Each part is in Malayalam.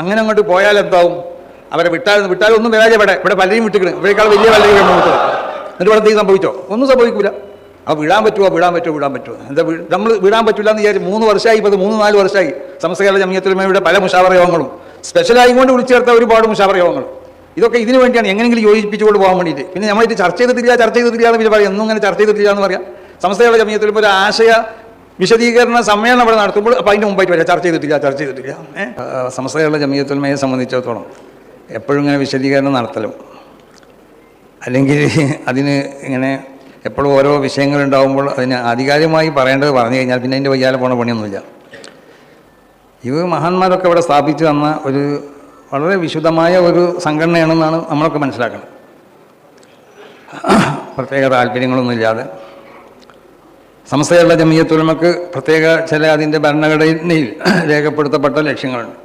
അങ്ങനെ അങ്ങോട്ട് പോയാൽ എന്താവും? അവരെ വിട്ടാലൊന്നും വരാതെ ഇവിടെ പലരും വിട്ടിക്കണ്, ഇവരെക്കാൾ വലിയ പലരും വിട്ടു. എന്നിട്ട് ഇവിടെ എന്തെങ്കിലും സംഭവിച്ചോ? ഒന്നും സംഭവിക്കില്ല. അപ്പോൾ വിടാൻ പറ്റുമോ? എന്താ നമ്മൾ വിടാൻ പറ്റില്ല എന്ന് വിചാരിച്ച് 3 വർഷമായി, ഇപ്പോൾ 3-4 വർഷമായി സമസ്ത കേരള ജമിയത്തുൽ ഉലമയുടെ പല മുശാവറ യോഗങ്ങളും സ്പെഷ്യലായി കൊണ്ട് വിളിച്ചു ചേർത്ത ഒരുപാട് മുശാവറ യോഗങ്ങൾ. ഇതൊക്കെ ഇതിനു വേണ്ടിയാണ്, എങ്ങനെയെങ്കിലും യോജിപ്പിച്ചുകൊണ്ട് പോകാൻ വേണ്ടിയിട്ട്. പിന്നെ നമ്മളിത് ചർച്ച ചെയ്തിട്ടില്ല എന്ന് പിന്നെ പറയാം, ഒന്നും അങ്ങനെ ചർച്ച ചെയ്തിട്ടില്ല എന്ന് പറയാം. സമസ്ത കേരള ജമിയത്തുൽ ഉലമ ഒരു ആശയ വിശദീകരണ സമ്മേളനം അവിടെ നടത്തുമ്പോൾ അപ്പോൾ അതിൻ്റെ മുമ്പായിട്ട് വരാം ചർച്ച ചെയ്തിട്ടില്ല. സമസ്ത കേരള ജമിയത്തുൽ ഉലമയെ സംബന്ധിച്ചിടത്തോളം എപ്പോഴും ഇങ്ങനെ വിശദീകരണം നടത്തലും അല്ലെങ്കിൽ അതിന് ഇങ്ങനെ എപ്പോഴും ഓരോ വിഷയങ്ങളുണ്ടാകുമ്പോൾ അതിന് ആധികാരികമായി പറയേണ്ടത് പറഞ്ഞു കഴിഞ്ഞാൽ പിന്നെ അതിൻ്റെ വയ്യാലെ പോണ പണിയൊന്നുമില്ല. ഇത് മഹാന്മാരൊക്കെ ഇവിടെ സ്ഥാപിച്ചു തന്ന ഒരു വളരെ വിശുദ്ധമായ ഒരു സംഘടനയാണെന്നാണ് നമ്മളൊക്കെ മനസ്സിലാക്കുന്നത്. പ്രത്യേക താല്പര്യങ്ങളൊന്നുമില്ലാതെ സമസ്ത കേരള ജമിയത്തുൽ ഉലമക്ക് പ്രത്യേക ചില അതിൻ്റെ ഭരണഘടനയിൽ രേഖപ്പെടുത്തപ്പെട്ട ലക്ഷ്യങ്ങളുണ്ട്.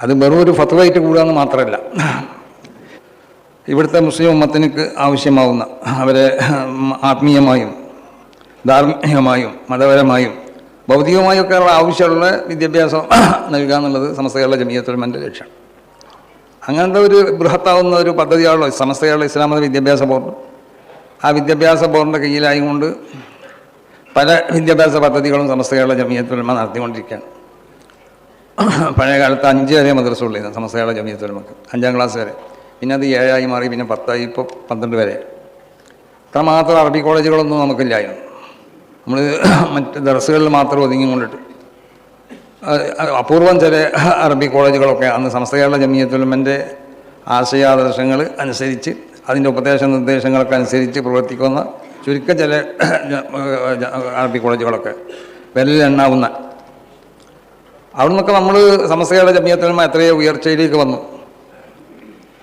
അത് വെറും ഒരു ഫത്വയായിട്ട് കൂടുകയെന്ന് മാത്രമല്ല, ഇവിടുത്തെ മുസ്ലിം ഉമ്മത്തിനക്ക് ആവശ്യമാവുന്ന അവരെ ആത്മീയമായും ധാർമ്മികമായും മതപരമായും ഭൗതികമായും ഒക്കെ ഉള്ള ആവശ്യമുള്ള വിദ്യാഭ്യാസം നൽകുക എന്നുള്ളത് സമസ്ത കേരള ജമിയത്തുൽ ഉലമയുടെ ലക്ഷ്യം. അങ്ങനത്തെ ഒരു ബൃഹത്താവുന്ന ഒരു പദ്ധതിയാണല്ലോ സമസ്ത കേരള ഇസ്ലാം മത വിദ്യാഭ്യാസ ബോർഡ്. ആ വിദ്യാഭ്യാസ ബോർഡിൻ്റെ കീഴിലായതുകൊണ്ട് പല വിദ്യാഭ്യാസ പദ്ധതികളും സമസ്ത കേരള ജമിയത്തുൽ ഉലമ നടത്തിക്കൊണ്ടിരിക്കുകയാണ്. പഴയ കാലത്ത് 5 വരെ മദ്രസകളുണ്ടായിരുന്നു സമസ്ത കേരള ജമിയത്തുൽ ഉലമക്ക്, 5ാം ക്ലാസ് വരെ. പിന്നെ അത് 7 മാറി, പിന്നെ 10, ഇപ്പോൾ 12 വരെ. അത്രമാത്രം അറബി കോളേജുകളൊന്നും നമുക്കില്ലായിരുന്നു. നമ്മൾ മറ്റ് ദർസുകളിൽ മാത്രം ഒതുങ്ങി കൊണ്ടിട്ട് അപൂർവം ചില അറബി കോളേജുകളൊക്കെ അന്ന് സമസ്ത കേരള ജമിയത്തുൽ ഉലമൻ്റെ ആശയാദർശങ്ങൾ അനുസരിച്ച് അതിൻ്റെ ഉപദേശ നിർദ്ദേശങ്ങളൊക്കെ അനുസരിച്ച് പ്രവർത്തിക്കുന്ന ചുരുക്കം ചില അറബി കോളേജുകളൊക്കെ വിരലിലെണ്ണാവുന്ന. അവിടെ നിന്നൊക്കെ നമ്മൾ സമസ്ത കേരള ജമിയത്തുൽ ഉലമ എത്രയോ ഉയർച്ചയിലേക്ക് വന്നു.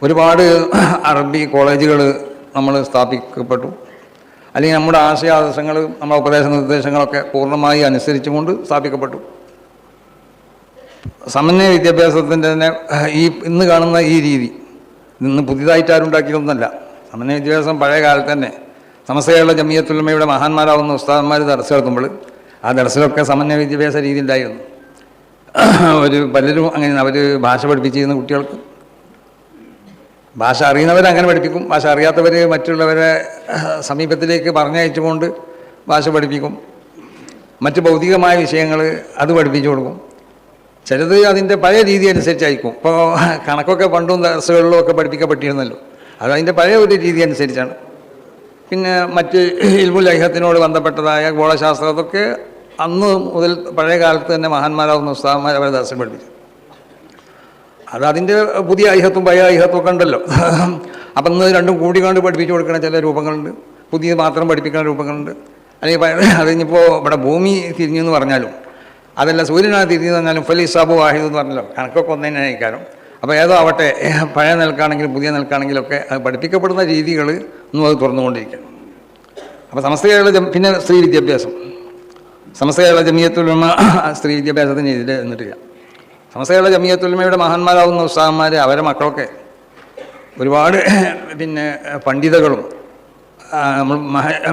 ഒരുപാട് അറബി കോളേജുകൾ നമ്മൾ സ്ഥാപിക്കപ്പെട്ടു. അല്ലെങ്കിൽ നമ്മുടെ ആശയാദർശങ്ങൾ, നമ്മുടെ ഉപദേശ നിർദ്ദേശങ്ങളൊക്കെ പൂർണ്ണമായി അനുസരിച്ചുകൊണ്ട് സ്ഥാപിക്കപ്പെട്ടു. സമന്വയ വിദ്യാഭ്യാസത്തിൻ്റെ തന്നെ ഇന്ന് കാണുന്ന ഈ രീതി ഇന്ന് പുതിയതായിട്ട് ആരും ഉണ്ടാക്കിയതൊന്നുമല്ല. സമന്വയ വിദ്യാഭ്യാസം പഴയ കാലത്ത് തന്നെ സമസ്ത കേരള ജമിയത്തുൽ ഉലമയുടെ മഹാന്മാരാവുന്ന ഉസ്താദന്മാർ ദർസ് നടത്തുമ്പോൾ ആ ദർസിലൊക്കെ സമന്വയ വിദ്യാഭ്യാസ രീതി ഉണ്ടായിരുന്നു. പലരും അങ്ങനെ അവർ ഭാഷ പഠിപ്പിച്ചിരുന്ന കുട്ടികൾക്ക് ഭാഷ അറിയുന്നവരങ്ങനെ പഠിപ്പിക്കും, ഭാഷ അറിയാത്തവർ മറ്റുള്ളവരെ സമീപത്തിലേക്ക് പറഞ്ഞയച്ചുകൊണ്ട് ഭാഷ പഠിപ്പിക്കും. മറ്റ് ഭൗതികമായ വിഷയങ്ങൾ അത് പഠിപ്പിച്ചു കൊടുക്കും. ചിലത് അതിൻ്റെ പഴയ രീതി അനുസരിച്ചായിരിക്കും. ഇപ്പോൾ കണക്കൊക്കെ പണ്ടും ദർസുകളിലും ഒക്കെ പഠിപ്പിക്കപ്പെട്ടിരുന്നല്ലോ, അത് അതിൻ്റെ പഴയ ഒരു രീതി അനുസരിച്ചാണ്. പിന്നെ മറ്റ് ഇൽമുൽ ലൈഹത്തിനോട് ബന്ധപ്പെട്ടതായ ഗോളശാസ്ത്രം അതൊക്കെ അന്ന് മുതൽ പഴയ കാലത്ത് തന്നെ മഹാന്മാരാവുന്ന ഉസ്താദന്മാർ അവരെ ദർശനം പഠിപ്പിച്ചു. അതിൻ്റെ പുതിയ ഐഹത്തും പഴയ ഐഹത്തും ഒക്കെ ഉണ്ടല്ലോ. അപ്പം ഇന്ന് രണ്ടും കൂടിക്കൊണ്ട് പഠിപ്പിച്ചു കൊടുക്കുന്ന ചില രൂപങ്ങളുണ്ട്, പുതിയ മാത്രം പഠിപ്പിക്കുന്ന രൂപങ്ങളുണ്ട്. അല്ലെങ്കിൽ അതിനിപ്പോൾ ഇവിടെ ഭൂമി തിരിഞ്ഞെന്ന് പറഞ്ഞാലും അതല്ല സൂര്യനാണ് തിരിഞ്ഞെന്ന് പറഞ്ഞാലും ഫലിസാബു വാഹിദ് എന്ന് പറഞ്ഞല്ലോ, കണക്കൊക്കെ ഒന്നതിനെ അയക്കാനും. അപ്പോൾ ഏതോ ആവട്ടെ, പഴയ നിലക്കാണെങ്കിലും പുതിയ നിലക്കാണെങ്കിലൊക്കെ അത് പഠിപ്പിക്കപ്പെടുന്ന രീതികൾ ഒന്നും അത് തുറന്നുകൊണ്ടിരിക്കണം. അപ്പോൾ സമസ്ത കേരള പിന്നെ സ്ത്രീ വിദ്യാഭ്യാസം, സമസ്ത കേരള ജമിയത്തുൽ ഉലമ സ്ത്രീ വിദ്യാഭ്യാസത്തിന് എതിരെ നിന്നിട്ടില്ല. സമസ്ത കേരള ജമിയത്തുൽ ഉലമയുടെ മഹാന്മാരാവുന്ന ഉസ്താദന്മാർ അവരെ മക്കളൊക്കെ ഒരുപാട് പിന്നെ പണ്ഡിതകളും നമ്മൾ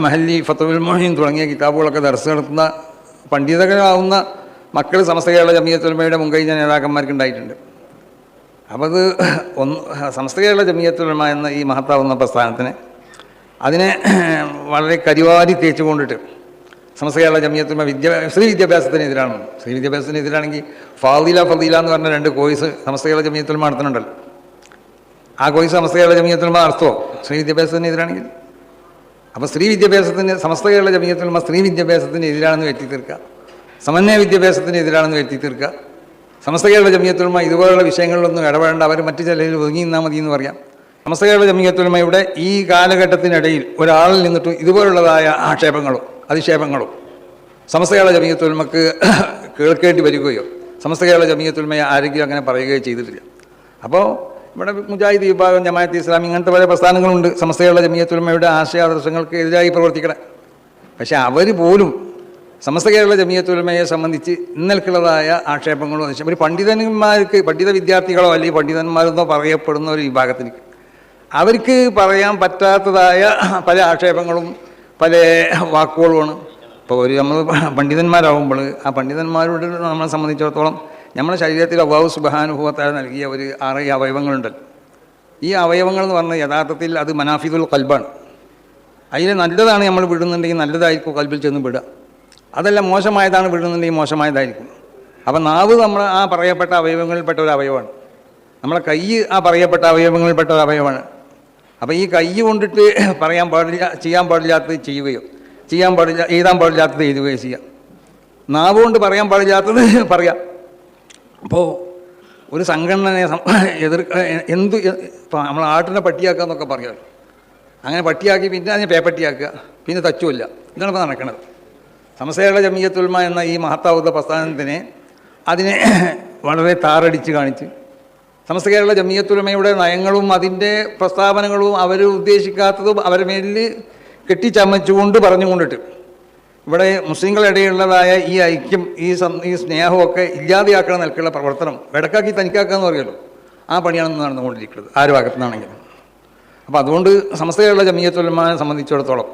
മഹല്ലി ഫത്തുൽ മൊഹീൻ തുടങ്ങിയ കിതാബുകളൊക്കെ ദർസ് നടത്തുന്ന പണ്ഡിതകളാവുന്ന മക്കൾ സമസ്ത കേരള ജമിയത്തുൽ ഉലമയുടെ മുൻകഴിഞ്ഞ നേതാക്കന്മാർക്ക് ഉണ്ടായിട്ടുണ്ട്. അപ്പോൾ അത് സമസ്ത കേരള ജമിയത്തുൽ ഉലമ എന്ന ഈ മഹത്താവുന്ന പ്രസ്ഥാനത്തിന് അതിനെ വളരെ കരിവാരി തേച്ചു കൊണ്ടിട്ട് സമസ്ത കേരള ജമിയത്തുൽ ഉലമ സ്ത്രീ വിദ്യാഭ്യാസത്തിനെതിരാണ്. സ്ത്രീ വിദ്യാഭ്യാസത്തിനെതിരാണെങ്കിൽ ഫാദില എന്ന് പറഞ്ഞ 2 കോഴ്സ് സമസ്ത കേരള ജമിയത്തുൽ ഉലമ നടത്തുന്നുണ്ടല്ലോ. ആ കോഴ്സ് സമസ്ത കേരള ജമിയത്തുൽ ഉലമ നടത്തുമോ സ്ത്രീ വിദ്യാഭ്യാസത്തിനെതിരാണെങ്കിൽ? അപ്പോൾ സമസ്ത കേരള ജമിയത്തുൽ ഉലമ സ്ത്രീ വിദ്യാഭ്യാസത്തിന് എതിരാണെന്ന് വരുത്തി തീർക്കുക, സമന്വയ വിദ്യാഭ്യാസത്തിന് എതിരാണെന്ന് വരുത്തി തീർക്കുക. സമസ്ത കേരള ജമിയത്തുൽ ഉലമ ഇതുപോലുള്ള വിഷയങ്ങളിലൊന്നും ഇടപെടേണ്ട, അവർ മറ്റു ചിലരിൽ ഒതുങ്ങി നിന്നാൽ മതി എന്ന് പറയാം. സമസ്ത കേരള ജമിയത്തുൽ ഉലമയുടെ ഈ കാലഘട്ടത്തിനിടയിൽ ഒരാളിൽ നിന്നിട്ട് ഇതുപോലുള്ളതായ ആക്ഷേപങ്ങളും അധിക്ഷേപങ്ങളും സമസ്ത കേരള ജമിയത്തുൽ ഉലമക്ക് കേൾക്കേണ്ടി വരികയോ സമസ്ത കേരള ജമിയത്തുൽ ഉലമയെ ആരെങ്കിലും അങ്ങനെ പറയുകയോ ചെയ്തിട്ടില്ല. അപ്പോൾ ഇവിടെ മുജാഹിദ് വിഭാഗം, ജമാഅത്ത് ഇസ്ലാമി, ഇങ്ങനത്തെ പല പ്രസ്ഥാനങ്ങളുണ്ട് സമസ്ത കേരള ജമിയത്തുൽ ഉലമയുടെ ആശയാദർശങ്ങൾക്ക് എതിരായി പ്രവർത്തിക്കണം. പക്ഷേ അവർ പോലും സമസ്ത കേരള ജമിയത്തുൽ ഉലമയെ സംബന്ധിച്ച് ഇന്നൽക്കുള്ളതായ ആക്ഷേപങ്ങളോ ഒരു പണ്ഡിത വിദ്യാർത്ഥികളോ അല്ലെങ്കിൽ പണ്ഡിതന്മാരെന്നോ പറയപ്പെടുന്ന ഒരു വിഭാഗത്തിന് അവർക്ക് പറയാൻ പറ്റാത്തതായ പല ആക്ഷേപങ്ങളും പല വാക്കുകളുമാണ്. ഇപ്പോൾ നമ്മൾ പണ്ഡിതന്മാരാകുമ്പോൾ ആ പണ്ഡിതന്മാരോട് നമ്മളെ സംബന്ധിച്ചിടത്തോളം നമ്മുടെ ശരീരത്തിൽ അല്ലാഹു സുബ്ഹാനഹു വ തആല നൽകിയ ഒരു 6 അവയവങ്ങളുണ്ടല്ലോ. ഈ അവയവങ്ങൾ എന്ന് പറഞ്ഞാൽ യഥാർത്ഥത്തിൽ അത് മനാഫിദുൽ ഖൽബാണ്. അതിൽ നല്ലതാണ് നമ്മൾ വിടുന്നുണ്ടെങ്കിൽ നല്ലതായിരിക്കും കൽബിൽ ചെന്ന് വിടുക, അതല്ല മോശമായതാണ് വിടുന്നുണ്ടെങ്കിൽ മോശമായതായിരിക്കും. അപ്പം നാവ് നമ്മൾ ആ പറയപ്പെട്ട അവയവങ്ങളിൽപ്പെട്ട ഒരു അവയവമാണ്. നമ്മളെ കൈ ആ പറയപ്പെട്ട അവയവങ്ങളിൽപ്പെട്ട ഒരു അവയവമാണ്. അപ്പോൾ ഈ കൈ കൊണ്ടിട്ട് പറയാൻ പാടില്ല, ചെയ്യാൻ പാടില്ലാത്തത് ചെയ്യുകയോ എഴുതാൻ പാടില്ലാത്തത് എഴുതുകയോ ചെയ്യാം. നാവ് കൊണ്ട് പറയാൻ പാടില്ലാത്തത് പറയാം. അപ്പോൾ ഒരു സംഘടനയെ ഇപ്പോൾ നമ്മൾ ആട്ടിനെ പട്ടിയാക്കുക എന്നൊക്കെ പറയാമല്ലോ. അങ്ങനെ പട്ടിയാക്കി പിന്നെ അതിനെ പേപ്പട്ടിയാക്കുക, പിന്നെ തച്ചുമില്ല. ഇതാണ് ഇപ്പോൾ നടക്കുന്നത്. സമസ്തകളുടെ ജമിയത്തുൽ ഉലമ എന്ന ഈ മഹത്താവുന്ന പ്രസ്ഥാനത്തിനെ അതിനെ വളരെ താറടിച്ച് കാണിച്ച് സമസ്ത കേരള ജമിയത്തുൽ ഉലമയുടെ നയങ്ങളും അതിൻ്റെ പ്രസ്താവനകളും അവർ ഉദ്ദേശിക്കാത്തതും അവരുടെ മേലിൽ കെട്ടിച്ചമച്ചുകൊണ്ട് പറഞ്ഞുകൊണ്ടിട്ട് ഇവിടെ മുസ്ലിങ്ങളിടയിലുള്ളതായ ഈ ഐക്യം, ഈ സ്നേഹമൊക്കെ ഇല്ലാതെയാക്കണം നിൽക്കുള്ള പ്രവർത്തനം വെടക്കാക്കി തനിക്കാക്കുക എന്ന് പറയുമല്ലോ, ആ പണിയാണ് നടന്നുകൊണ്ടിരിക്കുന്നത് ആര് ഭാഗത്തു നിന്നാണെങ്കിലും. അപ്പോൾ അതുകൊണ്ട് സമസ്ത കേരള ജമിയത്തുൽ ഉലമയെ സംബന്ധിച്ചിടത്തോളം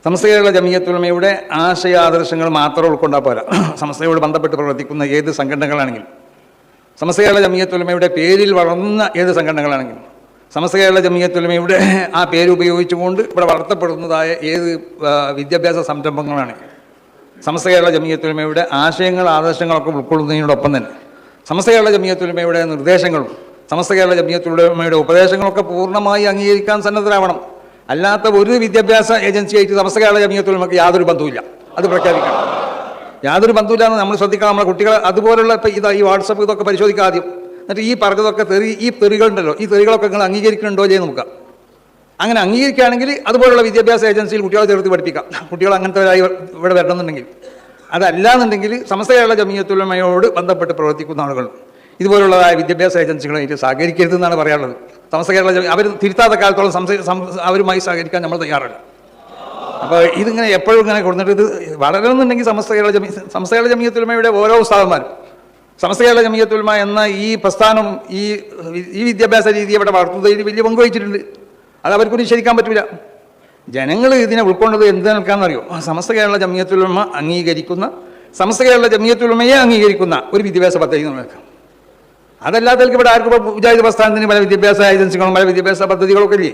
സമസ്ത കേരള ജമിയത്തുൽ ഉലമയുടെ ആശയാദർശങ്ങൾ മാത്രം ഉൾക്കൊണ്ടാൽ പോരാ. സമസ്തയോട് ബന്ധപ്പെട്ട് പ്രവർത്തിക്കുന്ന ഏത് സംഘടനകളാണെങ്കിലും, സമസ്ത കേരള ജമിയത്തുൽ ഉലമയുടെ പേരിൽ വളർന്ന ഏത് സംഘടനകളാണെങ്കിലും, സമസ്ത കേരള ജമിയത്തുൽ ഉലമയുടെ ആ പേര് ഉപയോഗിച്ചുകൊണ്ട് ഇവിടെ വളർത്തപ്പെടുന്നതായ ഏത് വിദ്യാഭ്യാസ സംരംഭങ്ങളാണെങ്കിലും, സമസ്ത കേരള ജമിയത്തുൽ ഉലമയുടെ ആശയങ്ങൾ ആദർശങ്ങളൊക്കെ ഉൾക്കൊള്ളുന്നതിനോടൊപ്പം തന്നെ സമസ്ത കേരള ജമിയത്തുൽ ഉലമയുടെ നിർദ്ദേശങ്ങളും സമസ്ത കേരള ജമിയത്തുൽ ഉലമയുടെ ഉപദേശങ്ങളൊക്കെ പൂർണ്ണമായി അംഗീകരിക്കാൻ സന്നദ്ധരാവണം. അല്ലാത്ത ഒരു വിദ്യാഭ്യാസ ഏജൻസിയായിട്ട് സമസ്ത കേരള ജമിയത്തുൽ ഉലമയ്ക്ക് യാതൊരു ബന്ധവുമില്ല. അത് പ്രഖ്യാപിക്കണം. യാതൊരു ബന്ധവുമില്ല എന്ന് നമ്മൾ ശ്രദ്ധിക്കണം. നമ്മുടെ കുട്ടികൾ അതുപോലുള്ള ഇപ്പോൾ ഈ വാട്സപ്പ് ഇതൊക്കെ പരിശോധിക്കുക ആദ്യം. എന്നിട്ട് ഈ പറഞ്ഞതൊക്കെ ഈ തെറികളുണ്ടല്ലോ, ഈ തെറികളൊക്കെ നിങ്ങൾ അംഗീകരിക്കുന്നുണ്ടോ ചെയ്ത് നോക്കുക. അങ്ങനെ അംഗീകരിക്കുകയാണെങ്കിൽ അതുപോലുള്ള വിദ്യാഭ്യാസ ഏജൻസിയിൽ കുട്ടികളെ ചേർത്ത് പഠിപ്പിക്കാം. കുട്ടികൾ അങ്ങനത്തെവരായി ഇവിടെ വരണമെന്നുണ്ടെങ്കിൽ. അതല്ലാന്നുണ്ടെങ്കിൽ സമസ്ത കേരള ജമിയത്തുൽ ഉലമയോട് ബന്ധപ്പെട്ട് പ്രവർത്തിക്കുന്ന ആളുകൾ ഇതുപോലുള്ളതായ വിദ്യാഭ്യാസ ഏജൻസികളായിട്ട് സഹകരിക്കരുതെന്നാണ് പറയാനുള്ളത്. സമസ്ത കേരള അവർ തിരുത്താത്ത കാലത്തോളം അവരുമായി സഹകരിക്കാൻ നമ്മൾ തയ്യാറല്ല. അപ്പോൾ ഇതിങ്ങനെ എപ്പോഴും ഇങ്ങനെ കൊടുത്തിട്ട് ഇത് വളരണമെന്നുണ്ടെങ്കിൽ സമസ്ത കേരള ജമിയത്തുൽ ഉലമയുടെ ഓരോ ഉസ്താദന്മാരും സമസ്ത കേരള ജമിയത്തുൽ ഉലമ എന്ന ഈ പ്രസ്ഥാനം ഈ വിദ്യാഭ്യാസ രീതി ഇവിടെ വളർത്തുന്നതിൽ വലിയ പങ്ക് വഹിച്ചിട്ടുണ്ട്. അത് അവർക്കൊന്നും ശരിക്കാൻ പറ്റില്ല. ജനങ്ങൾ ഇതിനെ ഉൾക്കൊണ്ടത് എന്ത് നിൽക്കാമെന്നറിയോ? സമസ്ത കേരള ജമിയത്തുൽ ഉലമ അംഗീകരിക്കുന്ന, സമസ്ത കേരള ജമിയത്തുൽ ഉലമയെ അംഗീകരിക്കുന്ന ഒരു വിദ്യാഭ്യാസ പദ്ധതി നിൽക്കാം. അതല്ലാത്തവർക്ക് ഇവിടെ ആർക്കും ഇപ്പോൾ മുജാഹിദ് പ്രസ്ഥാനത്തിന് പല വിദ്യാഭ്യാസ ഏജൻസികളും പല വിദ്യാഭ്യാസ പദ്ധതികളൊക്കെ ഇല്ലേ?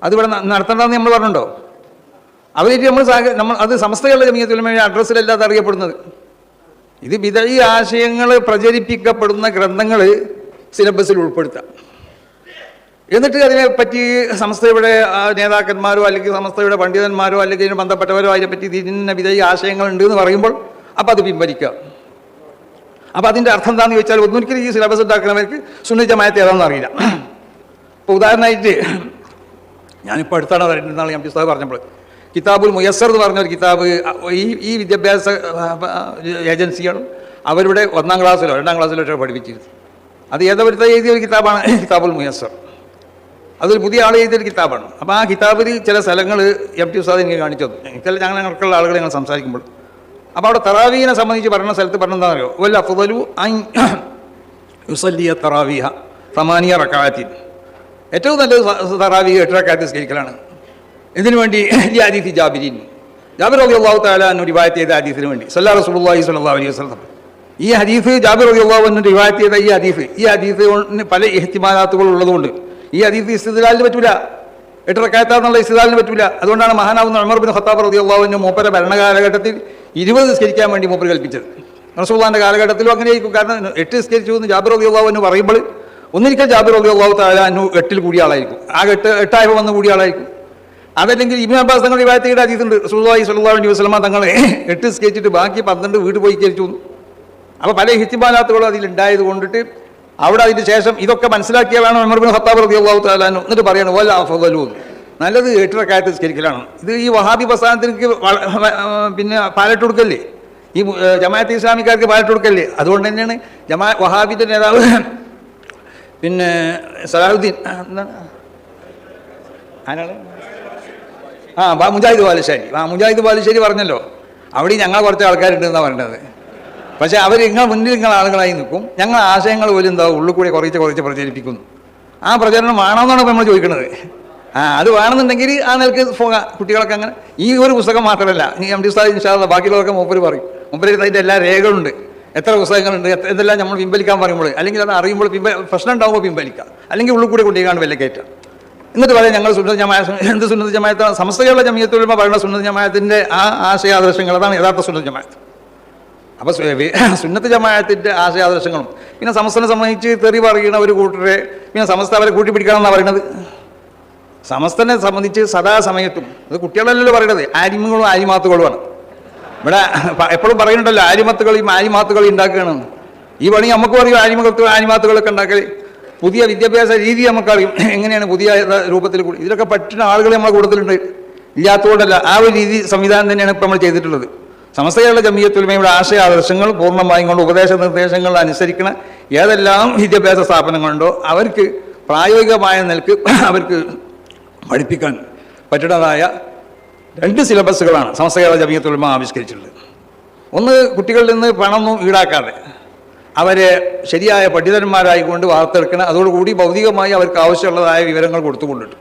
അതിവിടെ നടത്തേണ്ടതെന്ന് നമ്മൾ പറഞ്ഞിട്ടുണ്ടോ? അവരായിട്ട് നമ്മൾ അത് സമസ്ത കേരള ജമിയത്തുൽ ഉലമയുടെ അഡ്രസ്സിലല്ലാതെ അറിയപ്പെടുന്നത്. ഇത് ബിദഈ ആശയങ്ങൾ പ്രചരിപ്പിക്കപ്പെടുന്ന ഗ്രന്ഥങ്ങൾ സിലബസിൽ ഉൾപ്പെടുത്താം. എന്നിട്ട് അതിനെപ്പറ്റി സമസ്തയുടെ നേതാക്കന്മാരോ അല്ലെങ്കിൽ സമസ്തയുടെ പണ്ഡിതന്മാരോ അല്ലെങ്കിൽ ഇതിന് ബന്ധപ്പെട്ടവരോ അതിനെപ്പറ്റി ഇതിന് ബിദഈ ആശയങ്ങളുണ്ട് എന്ന് പറയുമ്പോൾ അപ്പോൾ അത് പിൻവലിക്കുക. അപ്പോൾ അതിൻ്റെ അർത്ഥം എന്താണെന്ന് ചോദിച്ചാൽ ഒന്നൊരിക്കലും ഈ സിലബസ് ഉണ്ടാക്കുന്നവർക്ക് സുന്നത്ത് ജമാഅത്ത് ഏതാണെന്ന് അറിയില്ല. ഇപ്പോൾ ഉദാഹരണമായിട്ട് ഞാനിപ്പോൾ അടുത്താണ് പറയുന്നതാണ് ഞാൻ പുസ്തകം പറഞ്ഞപ്പോൾ കിതാബുൽ മുയസ്സർ എന്ന് പറഞ്ഞൊരു കിതാബ് ഈ വിദ്യാഭ്യാസ ഏജൻസികളും അവരുടെ 1ാം ക്ലാസ്സിലോ 2ാം ക്ലാസ്സിലോ ഒക്കെ പഠിപ്പിച്ചിരുന്നു. അത് ഏതൊരുത്ത എഴുതിയൊരു കിതാബാണ് കിതാബുൽ മുയസ്സർ. അതൊരു പുതിയ ആൾ എഴുതിയൊരു കിതാബാണ്. അപ്പോൾ ആ കിതാബിൽ ചില സ്ഥലങ്ങൾ MT ഉസ്താദ് എനിക്ക് കാണിച്ചു തന്നു. ഞങ്ങൾക്കുള്ള ആളുകൾ ഞങ്ങൾ സംസാരിക്കുമ്പോൾ അപ്പോൾ അവിടെ തറാവീഹിനെ സംബന്ധിച്ച് പറയുന്ന സ്ഥലത്ത് പറഞ്ഞെന്താണെന്ന് അറിയോ? വൽ അഫ്ളു അൻ യുസല്ലിയ തറാവീഹ 8 റക്അഅത്തിൻ. ഏറ്റവും നല്ലത് തറാവീഹ് 8 റക്അത്ത് നിസ്കരിക്കലാണ്. ഇതിനു വേണ്ടി ഈ ഹദീസ് ജാബിർ റളിയല്ലാഹു തആല അൻഹു റിവായത്ത് ചെയ്ത ഹദീസിന് വേണ്ടി റസൂലുള്ളാഹി സ്വല്ലല്ലാഹു അലൈഹി വസല്ലം ഈ ഹദീസ് ജാബിർ റളിയല്ലാഹു അൻഹു റിവായത്ത് ചെയ്ത ഈ ഹദീസിന് പല ഇഹ്തിമാലാത്തുകൾ ഉള്ളതുകൊണ്ട് ഈ ഹദീസ് ഇസ്തിദ്ലാലിന് പറ്റൂല. 8 റക്അത്താന്നുള്ള ഇസ്തിദ്ലാലിന് പറ്റൂല. അതുകൊണ്ടാണ് മഹാനാവുന്ന ഉമർ ബിൻ ഖത്താബ് റളിയല്ലാഹു അൻഹു മൂപ്പര ഭരണകാലഘട്ടത്തിൽ 20 നിസ്കരിക്കാൻ വേണ്ടി മൂപ്പർ കൽപ്പിച്ചത്. റസൂലുള്ളാഹിന്റെ കാലഘട്ടത്തിലും അങ്ങനെയായിരിക്കും. കാരണം 8 നിസ്കരിച്ചു എന്ന് ജാബിർ റളിയല്ലാഹു അൻഹു പറയുമ്പോൾ ഒന്നിരിക്കൽ ജാബിർ റളിയല്ലാഹു തആല അൻഹു 8-ൽ കൂടിയ ആളായിരിക്കും. ആ 8 വന്ന് കൂടിയ ആളായിരിക്കും. അതല്ലെങ്കിൽ ഇബ്നു അബ്ബാസ് തങ്ങൾ റിവായത്ത് ചെയ്ത ഹദീസുണ്ട്. റസൂലുള്ളാഹി സ്വല്ലല്ലാഹു അലൈഹി വസല്ലം തങ്ങൾ 8 നിസ്കരിച്ചിട്ട് ബാക്കി 12 വീട്ടിൽ പോയി കരിച്ചു. അപ്പോൾ പല ഇഹ്തിമാലാത്തുകളും അതിലുണ്ടായത് കൊണ്ടിട്ട് അവിടെ അതിന് ശേഷം ഇതൊക്കെ മനസ്സിലാക്കിയ വേണം ഉമർ ബിൻ ഖത്താബ് റളിയല്ലാഹു തആല അൻഹു എന്നിട്ട് പറയണം വൽ അഫ്ളു നല്ലത് 8 റക്അത്ത് നിസ്കരിക്കലാണ്. ഇത് ഈ വഹാബി പ്രസ്ഥാനത്തിന് പിന്നെ പാലിട്ട് കൊടുക്കല്ലേ, ഈ ജമാഅത്ത് ഇസ്ലാമിക്കാർക്ക് പാലിട്ട് കൊടുക്കല്ലേ. അതുകൊണ്ട് തന്നെയാണ് വഹാബിൻ്റെ നേതാവ് പിന്നെ സലാഹുദ്ദീൻ എന്താണ് ആരാണ് മുജാഹിദ് ബാലുശ്ശേരി. മുജാഹിദ് ബാലുശ്ശേരി പറഞ്ഞല്ലോ അവിടെ ഞങ്ങൾ കുറച്ച് ആൾക്കാരുണ്ടെന്നാണ് പറയുന്നത്. പക്ഷേ അവർ മുന്നിൽ ആളുകളായി നിൽക്കും. ഞങ്ങൾ ആശയങ്ങൾ പോലും എന്താ ഉള്ളിൽ കൂടി കുറച്ച് പ്രചരിപ്പിക്കുന്നു. ആ പ്രചരണം വേണമെന്നാണ് ഇപ്പോൾ നമ്മൾ ചോദിക്കുന്നത്. അത് വേണമെന്നുണ്ടെങ്കിൽ ആ നിലക്ക് പോകാം. കുട്ടികളൊക്കെ അങ്ങനെ ഈ ഒരു പുസ്തകം മാത്രമല്ല, MT ഉസ്താദ് ഇൻഷാ അല്ലാഹ് ബാക്കിയുള്ളതൊക്കെ മൂപ്പര് പറയും. മൂപ്പര് അതിൻ്റെ എല്ലാ രേഖകളുണ്ട്. എത്ര പുസ്തകങ്ങളുണ്ട്, എന്തെല്ലാം നമ്മൾ പിൻവലിക്കാൻ പറയുമ്പോൾ, അല്ലെങ്കിൽ അത് അറിയുമ്പോൾ പ്രശ്നം ഉണ്ടാകുമ്പോൾ പിൻവലിക്കുക, അല്ലെങ്കിൽ ഉള്ളിൽ കൂടി കൊണ്ടുപോയി വില കയറ്റുക. എന്നിട്ട് പറയാം ഞങ്ങൾ സുന്നത്ത് ജമാഅത്ത്. എന്ത് സുന്നത്ത് ജമാഅത്താണ്? സമസ്ത കേരള ജമിയത്തുൽ ഉലമ പറയുന്ന സുന്നത്ത് ജമാഅത്തിൻ്റെ ആ ആശയാദർശങ്ങൾ, അതാണ് യഥാർത്ഥ സുന്നത്ത് ജമാഅത്ത്. അപ്പോൾ സുന്നത്ത് ജമാഅത്തിൻ്റെ ആശയാദർശങ്ങളും പിന്നെ സമസ്തനെ സംബന്ധിച്ച് തെറി പറയുന്ന ഒരു കൂട്ടരെ പിന്നെ സമസ്ത അവരെ കൂട്ടിപ്പിടിക്കണമെന്നാണ് പറയുന്നത്. സമസ്തനെ സംബന്ധിച്ച് സദാസമയത്തും, അത് കുട്ടികളല്ലല്ലോ പറയുന്നത്, ആലിമുകളും ആലിമാത്തുകളുമാണ്. ഇവിടെ എപ്പോഴും പറയുന്നുണ്ടല്ലോ ആലിമത്തുകളെയും ആലിമാത്തുകളെയും ഉണ്ടാക്കുകയാണെന്ന്. ഈ പണി നമുക്കും അറിയും. ആലിമാത്തുകളൊക്കെ ഉണ്ടാക്കൽ പുതിയ വിദ്യാഭ്യാസ രീതി നമുക്കറിയും എങ്ങനെയാണ് പുതിയ രൂപത്തിൽ കൂടി. ഇതിലൊക്കെ പറ്റുന്ന ആളുകൾ നമ്മളെ കൂടുതലുണ്ട്, ഇല്ലാത്തതുകൊണ്ടല്ല. ആ ഒരു രീതി സംവിധാനം തന്നെയാണ് ഇപ്പോൾ നമ്മൾ ചെയ്തിട്ടുള്ളത്. സമസ്ത കേരള ജമിയത്തുൽ ഉലമയുടെ ആശയാദർശങ്ങൾ പൂർണ്ണമായും കൊണ്ട് ഉപദേശ നിർദ്ദേശങ്ങൾ അനുസരിക്കുന്ന ഏതെല്ലാം വിദ്യാഭ്യാസ സ്ഥാപനങ്ങളുണ്ടോ അവർക്ക് പ്രായോഗികമായ നിലക്ക് അവർക്ക് പഠിപ്പിക്കാൻ പറ്റുന്നതായ 2 സിലബസുകളാണ് സമസ്ത കേരള ജമിയത്തുൽ ഉലമ ആവിഷ്കരിച്ചിട്ടുള്ളത്. ഒന്ന്, കുട്ടികളിൽ നിന്ന് പണമൊന്നും ഈടാക്കാതെ അവരെ ശരിയായ പണ്ഡിതന്മാരായിക്കൊണ്ട് വാർത്തെടുക്കണം. അതോടുകൂടി ഭൗതികമായി അവർക്ക് ആവശ്യമുള്ളതായ വിവരങ്ങൾ കൊടുത്തുകൊണ്ടിട്ട്.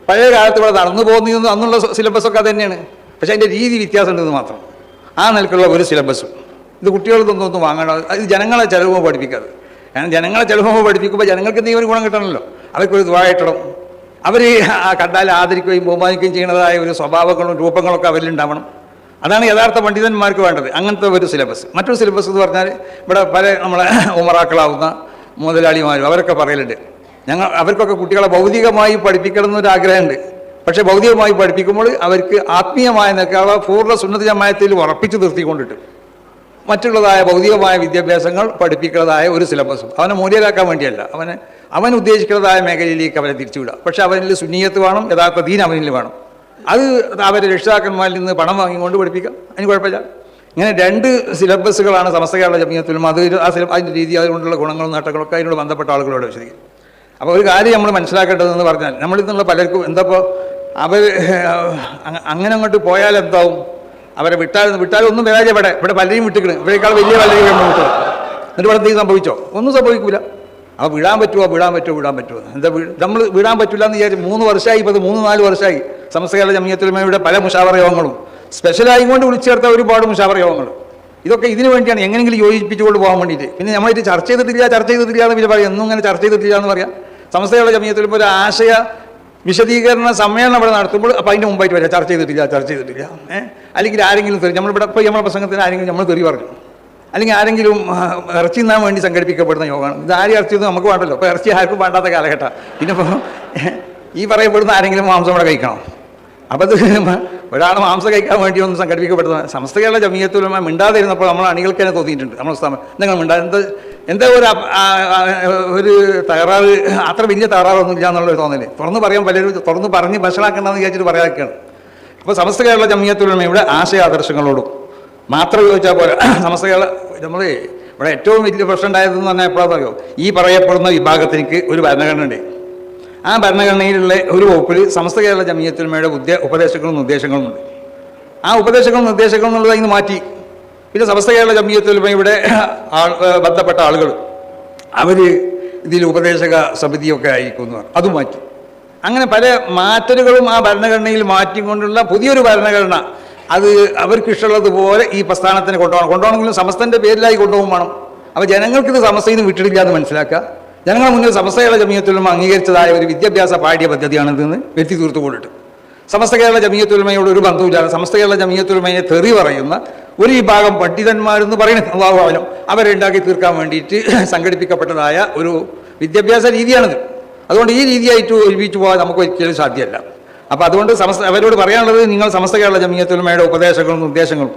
പഴയ കാലത്ത് ഇവിടെ നടന്നു പോകുന്നതെന്ന് അന്നുള്ള സിലബസൊക്കെ അത് തന്നെയാണ്, പക്ഷേ അതിൻ്റെ രീതി വ്യത്യാസമുണ്ടെന്ന് മാത്രം. ആ നിലക്കുള്ള ഒരു സിലബസും ഇത് കുട്ടികളിൽ നിന്നൊന്നും വാങ്ങണം. അത് ജനങ്ങളെ ചിലവ് പഠിപ്പിക്കാതെ. കാരണം ജനങ്ങളെ ചിലവ് പഠിപ്പിക്കുമ്പോൾ ജനങ്ങൾക്ക് എന്തെങ്കിലും ഗുണം കിട്ടണമല്ലോ. അവർക്കൊരു ദുആയിട്ടണം. അവർ കണ്ടാൽ ആദരിക്കുകയും ബഹുമാനിക്കുകയും ചെയ്യുന്നതായ ഒരു സ്വഭാവങ്ങളും രൂപങ്ങളൊക്കെ അവരിലുണ്ടാവണം. അതാണ് യഥാർത്ഥ പണ്ഡിതന്മാർക്ക് വേണ്ടത്. അങ്ങനത്തെ ഒരു സിലബസ്. മറ്റൊരു സിലബസ് എന്ന് പറഞ്ഞാൽ ഇവിടെ പല നമ്മളെ ഉമറാക്കളാവുന്ന മുതലാളിമാരും അവരൊക്കെ പറയലുണ്ട്, അവർക്കൊക്കെ കുട്ടികളെ ഭൗതികമായി പഠിപ്പിക്കണം എന്നൊരാഗ്രഹമുണ്ട്. പക്ഷേ ഭൗതികമായി പഠിപ്പിക്കുമ്പോൾ അവർക്ക് ആത്മീയമായ നിലക്ക് പൂർണ്ണ സുന്നത്ത് ജമാഅത്തിൽ ഉറപ്പിച്ച് നിർത്തിക്കൊണ്ടിട്ട് മറ്റുള്ളതായ ഭൗതികമായ വിദ്യാഭ്യാസങ്ങൾ പഠിപ്പിക്കുന്നതായ ഒരു സിലബസും അവനെ മൂല്യരാക്കാൻ വേണ്ടിയല്ല, അവൻ ഉദ്ദേശിക്കുന്നതായ മേഖലയിലേക്ക് അവരെ തിരിച്ചുവിടുക. പക്ഷേ അവനിൽ സുന്നിയത്ത് വേണം, യഥാർത്ഥ ദീൻ അവനിൽ വേണം. അത് അവരെ രക്ഷിതാക്കന്മാരിൽ നിന്ന് പണം വാങ്ങിക്കൊണ്ട് പഠിപ്പിക്കാം, അതിന് കുഴപ്പമില്ല. ഇങ്ങനെ 2 സിലബസുകളാണ് സമസ്ത കേരള ജമിയത്തുൽ. അത് അതിൻ്റെ രീതി, അതുകൊണ്ടുള്ള ഗുണങ്ങളും നേട്ടങ്ങളൊക്കെ അതിനോട് ബന്ധപ്പെട്ട ആളുകളോട് വിശദീകരിക്കും. അപ്പോൾ ഒരു കാര്യം നമ്മൾ മനസ്സിലാക്കേണ്ടതെന്ന് പറഞ്ഞാൽ, നമ്മളിൽ നിന്നുള്ള പലർക്കും എന്താപ്പോൾ അവർ അങ്ങനെ അങ്ങോട്ട് പോയാൽ എന്താവും, അവരെ വിട്ടാലൊന്നും വരാതെ ഇവിടെ പലരെയും വിട്ടിക്കണം. ഇവരെക്കാൾ വലിയ പലരെയും വിട്ടു. എന്നിട്ട് ഇവിടെ എന്തെങ്കിലും സംഭവിച്ചോ? ഒന്നും സംഭവിക്കില്ല. അപ്പോൾ വിടാൻ പറ്റുമോ എന്താ നമ്മൾ വിടാൻ പറ്റില്ല എന്ന് വിചാരിച്ച് 3 വർഷമായി, ഇപ്പോൾ 3-4 വർഷമായി സമസ്ത കേരള ജമിയത്തുൽ ഉലമയുടെ പല മുശാവറ യോഗങ്ങളും സ്പെഷ്യലായി കൊണ്ട് വിളിച്ചു ചേർത്ത ഒരുപാട് മുശാവറ യോഗങ്ങൾ. ഇതൊക്കെ ഇതിനു വേണ്ടിയാണ്, എങ്ങനെയെങ്കിലും യോജിപ്പിച്ചുകൊണ്ട് പോകാൻ വേണ്ടിയിട്ട്. പിന്നെ നമ്മളായിട്ട് ചർച്ച ചെയ്തിട്ടില്ല എന്ന് പിന്നെ പറയാം, എന്നും ഇങ്ങനെ ചർച്ച ചെയ്തിട്ടില്ല എന്ന് പറയാം. സമസ്ത കേരള ജമിയത്തുൽ ഉലമ ഒരു ആശയ വിശദീകരണ സമ്മേളനം ഇവിടെ നടത്തുമ്പോൾ അപ്പോൾ അതിൻ്റെ മുമ്പായിട്ട് വരാം ചർച്ച ചെയ്തിട്ടില്ല. അല്ലെങ്കിൽ ആരെങ്കിലും തെറി, നമ്മളിവിടെ ഇപ്പോൾ നമ്മുടെ പ്രസംഗത്തിന് ആരെങ്കിലും നമ്മൾ തെറി പറഞ്ഞു, അല്ലെങ്കിൽ ആരെങ്കിലും ഇറച്ചി തിന്നാൻ വേണ്ടി സംഘടിപ്പിക്കപ്പെടുന്ന യോഗമാണ്. ഇത് ആരും ഇറച്ചി ഒന്നും നമുക്ക് വേണ്ടല്ലോ. ഇപ്പോൾ ഇറച്ചി ആർക്കും വേണ്ടാത്ത കാലഘട്ടം. പിന്നെ ഇപ്പോൾ ഈ പറയപ്പെടുന്ന ആരെങ്കിലും മാംസം ഇവിടെ കഴിക്കണം. അപ്പോൾ അത് ഒരാൾ മാംസം കഴിക്കാൻ വേണ്ടി ഒന്നും സംഘടിപ്പിക്കപ്പെടുന്ന സമസ്ത കേരള ജമിയത്തുൽ ഉലമ മിണ്ടാതിരുന്നപ്പോൾ നമ്മൾ അണികൾക്ക് തന്നെ തോന്നിയിട്ടുണ്ട്. നമ്മൾ നിങ്ങൾ എന്താ ഒരു തകരാറ്, അത്ര വലിയ തകരാറൊന്നും ഇല്ല എന്നുള്ളൊരു തോന്നല്. തുറന്ന് പറഞ്ഞ് മനസ്സിലാക്കണമെന്ന് വിചാരിച്ചിട്ട് പറയാതൊക്കെയാണ്. അപ്പോൾ സമസ്ത കേരള ജമിയത്തുൽ ഉലമയുടെ ആശയാദർശങ്ങളോടും മാത്രം ചോദിച്ചാൽ പോലെ സമസ്ത കേരള നമ്മൾ ഇവിടെ ഏറ്റവും വലിയ പ്രശ്നം ഉണ്ടായതെന്ന് പറഞ്ഞാൽ എപ്പോഴാണെന്ന് അറിയോ, ഈ പറയപ്പെടുന്ന വിഭാഗത്തിലേക്ക് ഒരു ഭരണഘടന ഉണ്ട്. ആ ഭരണഘടനയിലുള്ള ഒരു വകുപ്പിൽ സമസ്ത കേരള ജമിയത്തുൽ ഉലമയുടെ ഉപദേശങ്ങളും നിർദ്ദേശങ്ങളും ഉണ്ട്. ആ ഉപദേശങ്ങളും നിർദ്ദേശങ്ങളും എന്നുള്ളത് അതിന് മാറ്റി. പിന്നെ സമസ്ത കേരള ജമിയത്തുൽ ഉലമയുടെ ബന്ധപ്പെട്ട ആളുകൾ അവർ ഇതിൽ ഉപദേശക സമിതിയൊക്കെ ആയിരിക്കും എന്ന് പറഞ്ഞു, അതും മാറ്റി. അങ്ങനെ പല മാറ്റലുകളും ആ ഭരണഘടനയിൽ മാറ്റിക്കൊണ്ടുള്ള പുതിയൊരു ഭരണഘടന, അത് അവർക്ക് ഇഷ്ടമുള്ളതുപോലെ ഈ പ്രസ്ഥാനത്തിന് കൊണ്ടുപോകണമെങ്കിലും സമസ്തൻ്റെ പേരിലായി കൊണ്ടുപോകും വേണം. അപ്പോൾ ജനങ്ങൾക്കിത് സമസ്തയിൽ നിന്ന് വിട്ടിട്ടില്ല എന്ന് മനസ്സിലാക്കുക. ജനങ്ങളുടെ മുന്നിൽ സമസ്ത കേരള ജമിയത്തുൽ ഉലമ അംഗീകരിച്ചതായ ഒരു വിദ്യാഭ്യാസ പാഠ്യ പദ്ധതിയാണിതെന്ന് വ്യക്തി തീർത്തുകൊണ്ടിട്ട് സമസ്ത കേരള ജമിയത്തുൽ ഉലമയോട് ഒരു ബന്ധവുമില്ലാതെ സമസ്ത കേരള ജമിയത്തുൽ ഉലമയെ തെറി പറയുന്ന ഒരു വിഭാഗം പണ്ഡിതന്മാരെന്ന് പറയുന്നത് അല്ലാഹു അഅലം അവരെ ഉണ്ടാക്കി തീർക്കാൻ വേണ്ടിയിട്ട് സംഘടിപ്പിക്കപ്പെട്ടതായ ഒരു വിദ്യാഭ്യാസ രീതിയാണിത്. അതുകൊണ്ട് ഈ രീതിയായിട്ട് ഒരുമിച്ച് പോകാൻ നമുക്ക് ഒരിക്കലും സാധ്യമല്ല. അപ്പോൾ അതുകൊണ്ട് അവരോട് പറയാനുള്ളത്, നിങ്ങൾ സമസ്ത കേരള ജമിയത്തുൽ ഉലമയുടെ ഉപദേശങ്ങളും നിർദ്ദേശങ്ങളും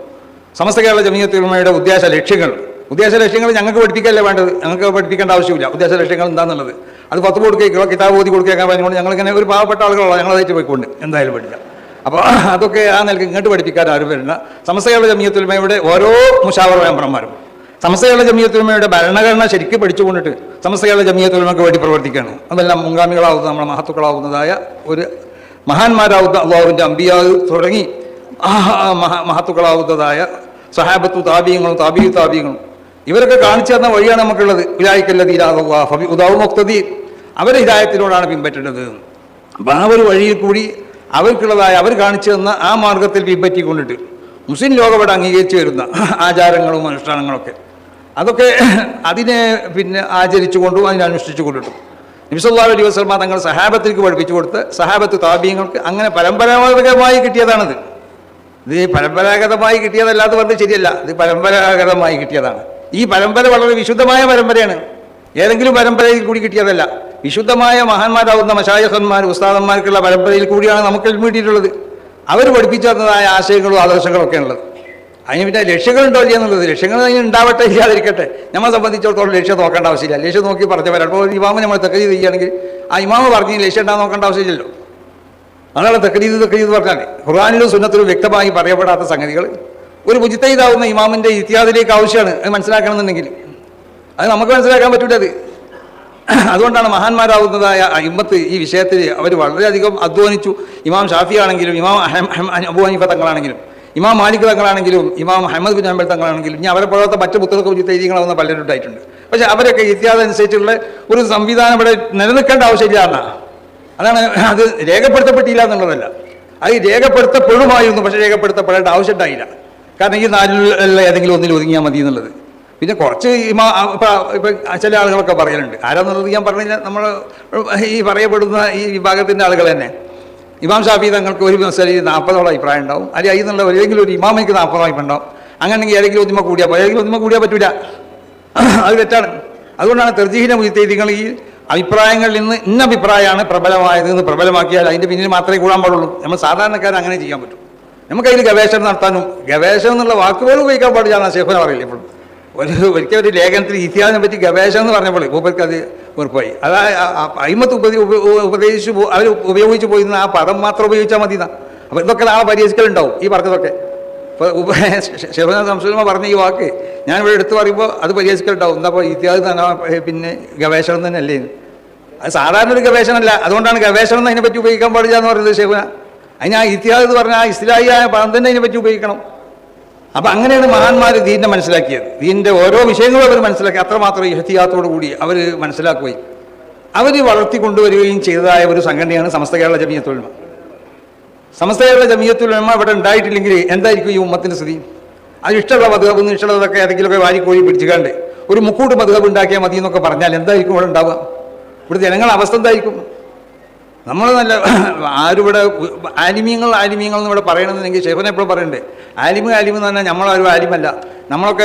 സമസ്ത കേരള ജമിയത്തുൽ ഉലമയുടെ ഉദ്ദേശ ലക്ഷ്യങ്ങൾ ഞങ്ങൾക്ക് പഠിപ്പിക്കല്ലേ വേണ്ടത്. ഞങ്ങൾക്ക് പഠിപ്പിക്കേണ്ട ആവശ്യമില്ല. ഉദ്ദേശ ലക്ഷ്യങ്ങൾ എന്താണെന്നുള്ളത് അത് 10 കൊടുക്കുകയോ കിതാബ് ഓതി കൊടുക്കുകയൊക്കെ പറഞ്ഞുകൊണ്ട് ഞങ്ങളിങ്ങനെ ഒരു പാവപ്പെട്ട ആളുകളോ ഞങ്ങളതായിട്ട് പോയിക്കൊണ്ട് എന്തായാലും പഠിക്കാം. അപ്പോൾ അതൊക്കെ ആ നിലയ്ക്ക് ഇങ്ങോട്ട് പഠിപ്പിക്കാൻ ആരും വരില്ല. സമസ്ത കേരള ജമിയത്തുൽ ഉലമയുടെ ഓരോ മുശാവറ മെമ്പർമാരും സമസ്ത കേരള ജമിയത്തുൽ ഉലമയുടെ ഭരണഘടന ശരിക്കും പഠിച്ചുകൊണ്ടിട്ട് സമസ്ത കേരള ജമിയത്തുൽ ഉലമക്ക് വേണ്ടി പ്രവർത്തിക്കുകയാണ്. അതെല്ലാം മുൻഗാമികളാവുന്ന നമ്മളെ മഹത്തുക്കളാവുന്നതായ ഒരു മഹാന്മാരാവുന്ന അള്ളാഹുവിൻ്റെ അമ്പിയാ തുടങ്ങി മഹത്തുക്കളാവുന്നതായ സഹാബത്തു താബീങ്ങളും താബീങ്ങളും ഇവരൊക്കെ കാണിച്ചു തന്ന വഴിയാണ് നമുക്കുള്ളത്. ഉദാവുമുക്തദീ അവരെ ഹിദായത്തിനോടാണ് പിൻപറ്റേണ്ടത്. അപ്പം ആ ഒരു വഴിയിൽ കൂടി അവർക്കുള്ളതായ അവർ കാണിച്ചു തന്ന ആ മാർഗത്തിൽ പിൻപറ്റിക്കൊണ്ടിട്ട് മുസ്ലിം ലോകം ഇവിടെ അംഗീകരിച്ചു വരുന്ന ആചാരങ്ങളും അനുഷ്ഠാനങ്ങളൊക്കെ അതൊക്കെ അതിനെ പിന്നെ ആചരിച്ചുകൊണ്ടും അതിനനുഷ്ഠിച്ചു കൊണ്ടിട്ടും നബി സല്ലല്ലാഹു അലൈഹി വസല്ലം തങ്ങൾ സഹാബത്തിലേക്ക് പഠിപ്പിച്ചു കൊടുത്ത് സഹാബത്ത് താബീങ്ങൾക്ക് അങ്ങനെ പരമ്പരാഗതമായി കിട്ടിയതാണിത്. ഇത് പരമ്പരാഗതമായി കിട്ടിയതല്ലാതെ പറഞ്ഞത് ശരിയല്ല. ഇത് പരമ്പരാഗതമായി കിട്ടിയതാണ്. ഈ പരമ്പര വളരെ വിശുദ്ധമായ പരമ്പരയാണ്. ഏതെങ്കിലും പരമ്പരയിൽ കൂടി കിട്ടിയതല്ല. വിശുദ്ധമായ മഹാന്മാരാവുന്ന മശായിഖന്മാർ ഉസ്താദന്മാർക്കുള്ള പരമ്പരയിൽ കൂടിയാണ് നമുക്ക് കിട്ടിയിട്ടുള്ളത്. അവർ പഠിപ്പിച്ചു തന്നതായ ആശയങ്ങളും ആദർശങ്ങളും ഒക്കെ ഉള്ളത്. അതിന് പിന്നെ ലക്ഷ്യങ്ങളുണ്ടോ ഇല്ല എന്നുള്ളത്, ലക്ഷ്യങ്ങൾ അതിന് ഉണ്ടാവട്ടെ ഇല്ലാതിരിക്കട്ടെ. നമ്മളെ സംബന്ധിച്ചിടത്തോളം ലക്ഷ്യം നോക്കേണ്ട ആവശ്യമില്ല. ലക്ഷ്യം നോക്കി പറഞ്ഞവരാണ്. അപ്പോൾ ഇമാമ നമ്മൾ തക്ലീദ് ചെയ്യുകയാണെങ്കിൽ ആ ഇമാമ പറഞ്ഞ് ലക്ഷ്യം ഉണ്ടാകാൻ നോക്കേണ്ട ആവശ്യമില്ലല്ലോ. അതാണ് തക്ലീദ് പറഞ്ഞാൽ ഖുർആനിലും സുന്നത്തിലും വ്യക്തമായി പറയപ്പെടാത്ത സംഗതികൾ ഒരു മുജ്തഹിദാവുന്ന ഇമാമിൻ്റെ ഇത്തിഹാദിലേക്ക് ആവശ്യമാണ്. അത് മനസ്സിലാക്കണമെന്നുണ്ടെങ്കിൽ അത് നമുക്ക് മനസ്സിലാക്കാൻ പറ്റൂല. അത് അതുകൊണ്ടാണ് മഹാന്മാരാവുന്നതായ ഇമ്മത്ത് ഈ വിഷയത്തിൽ അവർ വളരെയധികം അധ്വാനിച്ചു. ഇമാം ഷാഫി ആണെങ്കിലും ഇമാം അബൂ ഹനീഫ തങ്ങളാണെങ്കിലും ഇമാം മാലിക് തങ്ങളാണെങ്കിലും ഇമാം അഹ്മദ് ബിൻ ഹംബൽ തങ്ങളാണെങ്കിലും ഇനി അവരെ പോലത്തെ മറ്റ് പുസ്തകമൊക്കെ മുജ്തഹിദീങ്ങളാവുന്ന പലരും ഉണ്ടായിട്ടുണ്ട്. പക്ഷേ അവരൊക്കെ ഇത്തിഹാദ് അനുസരിച്ചുള്ള ഒരു സംവിധാനം ഇവിടെ നിലനിൽക്കേണ്ട ആവശ്യമില്ല എന്നാണ്. അതാണ് അത് രേഖപ്പെടുത്തപ്പെട്ടില്ല എന്നുള്ളതല്ല, അത് രേഖപ്പെടുത്തപ്പെടുമായിരുന്നു. പക്ഷേ രേഖപ്പെടുത്തപ്പെടേണ്ട ആവശ്യം ഉണ്ടായില്ല. കാരണം ഈ നാലിലുള്ള ഏതെങ്കിലും ഒന്നിൽ ഒതുങ്ങിയാൽ മതി എന്നുള്ളത്. പിന്നെ കുറച്ച് ഇപ്പം ചില ആളുകളൊക്കെ പറയലുണ്ട്. ആരാന്നുള്ളത് ഞാൻ പറഞ്ഞില്ല. നമ്മൾ ഈ പറയപ്പെടുന്ന ഈ വിഭാഗത്തിൻ്റെ ആളുകൾ തന്നെ ഇമാം ഷാഫി തങ്ങൾക്ക് ഒരു മസലയിൽ 40ഓളം അഭിപ്രായം ഉണ്ടാവും. അല്ലെങ്കിൽ അതിൽ നിന്നുള്ള ഏതെങ്കിലും ഒരു ഇമാമയ്ക്ക് 40 അഭിപ്രായം ഉണ്ടാവും. അങ്ങനെയെങ്കിൽ ഏതെങ്കിലും ഒന്നിമ കൂടിയാൽ ഏതെങ്കിലും ഒന്നിമ കൂടിയാൽ പറ്റൂല. അത് തെറ്റാണ്. അതുകൊണ്ടാണ് തെർജീഹിനെ മുജ്തഹിദീങ്ങൾ ഈ അഭിപ്രായങ്ങളിൽ നിന്ന് ഇന്ന അഭിപ്രായമാണ് പ്രബലമായത് എന്ന് പ്രബലമാക്കിയാൽ അതിൻ്റെ പിന്നിൽ മാത്രമേ കൂടാൻ പാടുള്ളൂ. നമ്മൾ സാധാരണക്കാരൻ അങ്ങനെ ചെയ്യാൻ പറ്റും. നമുക്കതിൽ ഗവേഷണം നടത്താനും ഗവേഷണം എന്നുള്ള വാക്കുകൾ ഉപയോഗിക്കാൻ പാടില്ല എന്നാണ് ശേഖന പറയില്ല. ഇപ്പോഴും ഒരിക്കൽ ഒരു ലേഖനത്തിൽ ഇത്തിഹാദിനെ പറ്റി ഗവേഷണം എന്ന് പറഞ്ഞപ്പോൾ മൂപ്പർക്ക് അത് വെറുപ്പായി. അതായത് അയിമത്ത് ഉപദേശിച്ചു അവർ ഉപയോഗിച്ച് പോയിരുന്ന ആ പദം മാത്രം ഉപയോഗിച്ചാൽ മതി എന്നാ. അപ്പോൾ ഇതൊക്കെ നാളെ പരിഹരിക്കലുണ്ടാവും ഈ പറഞ്ഞതൊക്കെ. ഇപ്പോൾ ശേഖന സംശുമ പറഞ്ഞ ഈ വാക്ക് ഞാൻ ഇവിടെ എടുത്ത് പറയുമ്പോൾ അത് പരിഹരിക്കലുണ്ടാവും. എന്താ അപ്പോൾ ഇത്തിഹാദ് തന്നെ പിന്നെ ഗവേഷണം തന്നെ അല്ലേ? അത് സാധാരണ ഒരു ഗവേഷണമല്ല. അതുകൊണ്ടാണ് ഗവേഷണം അതിനെപ്പറ്റി ഉപയോഗിക്കാൻ പാടില്ല എന്ന് പറയുന്നത് ശേഖന. അതിന് ആ ഇത്തിഹാദ് എന്ന് പറഞ്ഞാൽ ആ ഇസ്ലാഹിയായ പദം തന്നെ അതിനെപ്പറ്റി ഉപയോഗിക്കണം. അപ്പം അങ്ങനെയാണ് മഹാന്മാർ ദീനിനെ മനസ്സിലാക്കിയത്. ദീനിൻ്റെ ഓരോ വിഷയങ്ങളും അവർ മനസ്സിലാക്കി. അത്രമാത്രം ഇഹ്തിയാത്തോടു കൂടി അവർ മനസ്സിലാക്കുകയും അവർ വളർത്തിക്കൊണ്ടുവരികയും ചെയ്തതായ ഒരു സംഘടനയാണ് സമസ്ത കേരള ജമിയത്തുൽ ഉലമ. സമസ്ത കേരള ജമിയത്തുൽ ഉലമ ഇവിടെ ഉണ്ടായിട്ടില്ലെങ്കിൽ എന്തായിരിക്കും ഈ ഉമ്മത്തിൻ്റെ സ്ഥിതി? അത് ഇഷ്ടമുള്ള മദ്ഹബ് ഇഷ്ടമുള്ളതൊക്കെ ഏതെങ്കിലുമൊക്കെ വാരിക്കോഴി പിടിച്ചുകാണ്ട് ഒരു മുക്കൂട്ട് മദ്ഹബ് ഉണ്ടാക്കിയാൽ മതി എന്നൊക്കെ പറഞ്ഞാൽ എന്തായിരിക്കും ഇവിടെ ഉണ്ടാവുക? ഇവിടെ ജനങ്ങളുടെ അവസ്ഥ എന്തായിരിക്കും? നമ്മൾ നല്ല ആരിവിടെ ആലിമീങ്ങൾ എന്ന് ഇവിടെ പറയണമെന്നുണ്ടെങ്കിൽ ഷെയ്ഖുന എപ്പോഴും പറയണ്ടേ, ആലിമ് എന്ന് പറഞ്ഞാൽ നമ്മളാരും ആലിമല്ല, നമ്മളൊക്കെ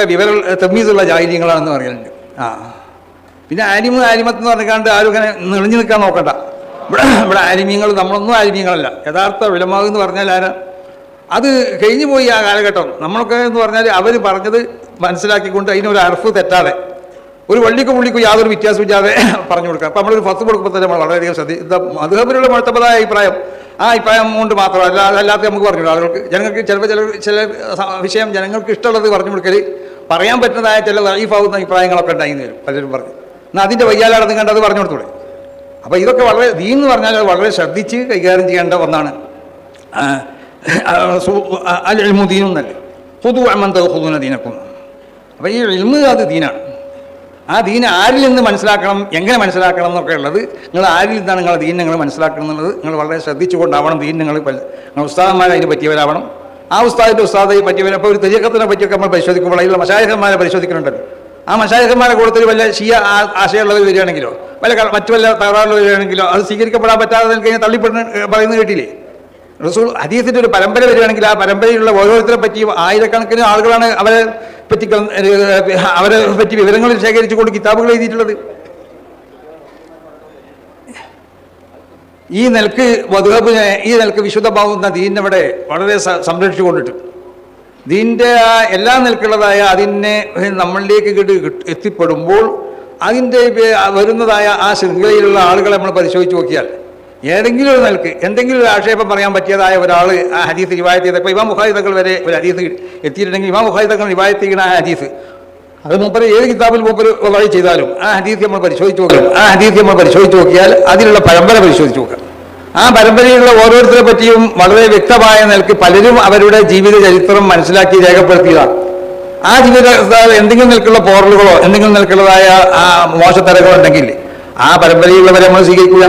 തമ്മീസുള്ള ജാഹിലിയങ്ങളാണെന്ന് പറയുന്നുണ്ട്. പിന്നെ ആലിമത്ത് എന്ന് പറഞ്ഞാണ്ട് ആരും ഇങ്ങനെ നിറഞ്ഞു നിൽക്കാൻ നോക്കണ്ട. ഇവിടെ ആലിമീങ്ങൾ നമ്മളൊന്നും ആലിമീങ്ങളല്ല. യഥാർത്ഥ ഉലമാ എന്ന് പറഞ്ഞാൽ ആരാ? അത് കഴിഞ്ഞു പോയി ആ കാലഘട്ടം. നമ്മളൊക്കെ എന്ന് പറഞ്ഞാൽ അവർ പറഞ്ഞത് മനസ്സിലാക്കിക്കൊണ്ട് അതിനൊരു അർഫ് തെറ്റാതെ ഒരു വള്ളിക്കും യാതൊരു വ്യത്യാസമില്ലാതെ പറഞ്ഞു കൊടുക്കുക. അപ്പോൾ നമ്മളൊരു ഫത്ത് കൊടുക്കുമ്പോൾ തന്നെ നമ്മൾ വളരെയധികം മദ്ഹബിലുള്ള മുഅ്തബറായ അഭിപ്രായം ആ അഭിപ്രായം കൊണ്ട് മാത്രമല്ല, അതല്ലാത്ത നമുക്ക് പറഞ്ഞു ആളുകൾക്ക് ജനങ്ങൾക്ക് ചില വിഷയം ജനങ്ങൾക്ക് ഇഷ്ടമുള്ളത് പറഞ്ഞു കൊടുക്കൽ പറയാൻ പറ്റുന്നതായ ചില ലൈഫാവുന്ന അഭിപ്രായങ്ങളൊക്കെ ഉണ്ടായിരുന്നു വരും പലരും പറഞ്ഞു. എന്നാൽ അതിൻ്റെ വയ്യാലടന്ന് കണ്ട് അത് പറഞ്ഞു കൊടുത്തൂടെ? അപ്പോൾ ഇതൊക്കെ വളരെ ദീൻ എന്ന് പറഞ്ഞാൽ അത് വളരെ ശ്രദ്ധിച്ച് കൈകാര്യം ചെയ്യേണ്ട ഒന്നാണ്. അൽ ഇൽമു ദീനും എന്നല്ലേ, ഖുദൂ അമ്മൻ തഖുദൂന ദീനക്കും. അപ്പോൾ ഈ ഇൽമ് അത് ദീനാണ്. ആ ദീൻ ആരിൽ നിന്ന് മനസ്സിലാക്കണം, എങ്ങനെ മനസ്സിലാക്കണം എന്നൊക്കെ ഉള്ളത് നിങ്ങൾ ആരിൽ നിന്നാണ് നിങ്ങളുടെ ദീൻ നിങ്ങൾ മനസ്സിലാക്കണം എന്നുള്ളത് നിങ്ങൾ വളരെ ശ്രദ്ധിച്ചുകൊണ്ടാവണം. ദീൻ നിങ്ങൾ ഉസ്താദന്മാരെ അതിന് പറ്റിയവരാവണം. ആ ഉസ്താദെ പറ്റിയവർ. അപ്പോൾ ഒരു തരീഖത്തിനെ പറ്റിയൊക്കെ നമ്മൾ പരിശോധിക്കുമ്പോൾ അതിലുള്ള മശായിഖന്മാരെ പരിശോധിക്കുന്നുണ്ടല്ലോ. ആ മശായിഖന്മാരെ കൂട്ടത്തിൽ വല്ല ഷിയ ആശയമുള്ളവർ വരികയാണെങ്കിലോ മറ്റു വല്ല തകരാറുള്ളവർ വരികയാണെങ്കിലോ അത് സ്വീകരിക്കപ്പെടാൻ പറ്റാതെ കഴിഞ്ഞാൽ പറയുന്നത് കേട്ടില്ലേ? റസൂൽ ഹദീസിൻ്റെ ഒരു പരമ്പര വരികയാണെങ്കിൽ ആ പരമ്പരയിലുള്ള ഓരോരുത്തരെ പറ്റിയും ആയിരക്കണക്കിന് ആളുകളാണ് അവരെ പറ്റി വിവരങ്ങൾ ശേഖരിച്ചുകൊണ്ട് കിതാബുകൾ എഴുതിയിട്ടുള്ളത്. ഈ നിലക്ക് മദ്ഹബിനെ ഈ നിലക്ക് വിശുദ്ധമാവുന്ന ദീനിനെ ഇവിടെ വളരെ സംരക്ഷിച്ചുകൊണ്ടിട്ട് ദീനിൻ്റെ ആ എല്ലാ നിലക്കുള്ളതായ അതിനെ നമ്മളിലേക്ക് എത്തിപ്പെടുമ്പോൾ അതിൻ്റെ വരുന്നതായ ആ ശൃംഖലയിലുള്ള ആളുകളെ നമ്മൾ പരിശോധിച്ച് നോക്കിയാൽ ഏതെങ്കിലും ഒരു നിലക്ക് എന്തെങ്കിലും ഒരു ആക്ഷേപം പറയാൻ പറ്റിയതായ ഒരാൾ ആ ഹദീസ് റിവായത്ത് ചെയ്ത, ഇപ്പോൾ ഇമാം ബുഖാരി തങ്ങൾ വരെ ഒരു ഹദീസ് എത്തിയിട്ടുണ്ടെങ്കിൽ ഇമാം ബുഖാരി തങ്ങൾ റിവായത്ത് ചെയ്യുന്ന ആ ഹദീസ് അത് മൂപ്പര് ഏത് കിതാബിൽ മൂപ്പര് വഴി ചെയ്താലും ആ ഹദീസ് നമ്മൾ പരിശോധിച്ച് നോക്കിയാൽ അതിലുള്ള പരമ്പര പരിശോധിച്ച് നോക്കാം. ആ പരമ്പരയിലുള്ള ഓരോരുത്തരെ പറ്റിയും വളരെ വ്യക്തമായ നിലക്ക് പലരും അവരുടെ ജീവിത ചരിത്രം മനസ്സിലാക്കി രേഖപ്പെടുത്തിയതാണ്. ആ ജീവിത എന്തെങ്കിലും നിലക്കുള്ള പോറലുകളോ എന്തെങ്കിലും നിലക്കുള്ളതായ ആ മോശത്തരകളോ ഉണ്ടെങ്കിൽ ആ പരമ്പരയിലുള്ളവരെ നമ്മൾ സ്വീകരിക്കുക.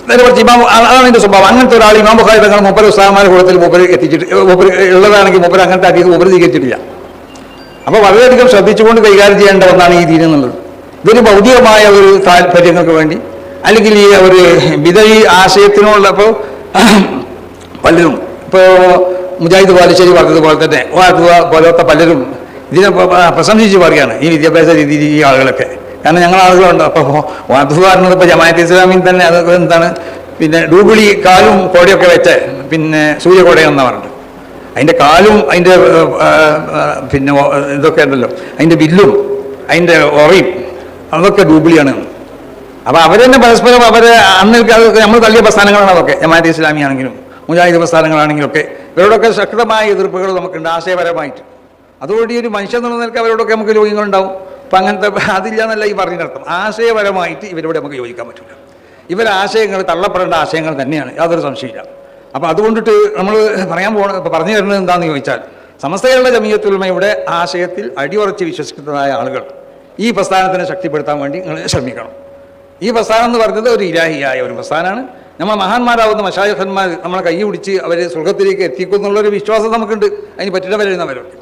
നേരെക്കുറിച്ച് അതാണ് എൻ്റെ സ്വഭാവം. അങ്ങനത്തെ ഒരാൾ ഇമാം ബുഖാരി തങ്ങൾ മൂപ്പര് ഉസ്താദന്മാരുടെ കൂട്ടത്തിൽ മൂപ്പര് എത്തിച്ചിട്ട് മൂപ്പര് ഉള്ളതാണെങ്കിൽ മൂപ്പര് അങ്ങനത്തെ ഹദീസ് മൂപ്പര് സ്വീകരിച്ചിട്ടില്ല. അപ്പോൾ വളരെയധികം ശ്രദ്ധിച്ചുകൊണ്ട് കൈകാര്യം ചെയ്യേണ്ട ഒന്നാണ് ഈ ദീൻ എന്നുള്ളത്. ഇതൊരു ഭൗതികമായ ഒരു താല്പര്യങ്ങൾക്ക് വേണ്ടി അല്ലെങ്കിൽ ഈ ഒരു വിധയി ആശയത്തിനുള്ള ഇപ്പോൾ പലരും ഇപ്പോൾ മുജാഹിദ് ബാലുശ്ശേരി പറഞ്ഞതുപോലെ തന്നെ പോലത്തെ പലരും ഇതിനെ പ്രശംസിച്ച് പറയുകയാണ് ഈ വിദ്യാഭ്യാസ രീതി ഈ ആളുകളൊക്കെ. കാരണം ഞങ്ങൾ ആളുകളുണ്ട്. അപ്പോൾ വാത്തുവ പറഞ്ഞത് ഇപ്പോൾ ജമാഅത്തെ ഇസ്ലാമിൽ തന്നെ അതൊക്കെ എന്താണ് പിന്നെ ഡൂബിളി കാലും കോടയൊക്കെ വെച്ച് പിന്നെ സൂര്യകോടയെന്നാണ് പറഞ്ഞിട്ട് അതിൻ്റെ കാലും അതിൻ്റെ പിന്നെ ഇതൊക്കെ ഉണ്ടല്ലോ അതിൻ്റെ ബില്ലും അതിൻ്റെ ഒറയും അതൊക്കെ ഡൂബിളിയാണ്. അപ്പോൾ അവർ തന്നെ പരസ്പരം അവരെ അന്നൊക്കെ അതൊക്കെ നമ്മൾ തള്ളിയ പ്രസ്ഥാനങ്ങളാണ് അതൊക്കെ. ജമാഅത്തെ ഇസ്ലാമി ആണെങ്കിലും മുജാഹിദ് പ്രസ്ഥാനങ്ങളാണെങ്കിലും ഒക്കെ ഇവരോടൊക്കെ ശക്തമായ എതിർപ്പുകൾ നമുക്കുണ്ട് ആശയപരമായിട്ട്. അതുകൊണ്ട് ഈ ഒരു മനുഷ്യൻ എന്നുള്ള നിലയ്ക്ക് അവരോടൊക്കെ നമുക്ക് യോജികളുണ്ടാവും. അപ്പം അങ്ങനത്തെ അതില്ല എന്നല്ല ഈ പറഞ്ഞതിനർത്ഥം. ആശയപരമായിട്ട് ഇവരോട് നമുക്ക് യോജിക്കാൻ പറ്റില്ല. ഇവരെ ആശയങ്ങൾ തള്ളപ്പെടേണ്ട ആശയങ്ങൾ തന്നെയാണ്, യാതൊരു സംശയമില്ല. അപ്പോൾ അതുകൊണ്ടിട്ട് നമ്മൾ പറഞ്ഞു തരുന്നത് എന്താണെന്ന് ചോദിച്ചാൽ സമസ്ത കേരള ജമീയത്തുൽ ഉലമയുടെ ആശയത്തിൽ അടിയുറച്ച് വിശ്വസിക്കുന്നതായ ആളുകൾ ഈ പ്രസ്ഥാനത്തിനെ ശക്തിപ്പെടുത്താൻ വേണ്ടി നിങ്ങൾ ശ്രമിക്കണം. ഈ പ്രസ്ഥാനം എന്ന് പറയുന്നത് ഒരു ഇലാഹിയായ ഒരു പ്രസ്ഥാനമാണ്. നമ്മൾ മഹാന്മാരാവുന്ന മശായിഖന്മാർ നമ്മളെ കൈ പിടിച്ച് അവർ സ്വർഗത്തിലേക്ക് എത്തിക്കും എന്നുള്ളൊരു വിശ്വാസം നമുക്കുണ്ട്. അതിന് പറ്റില്ല വരുന്നവരുണ്ട്.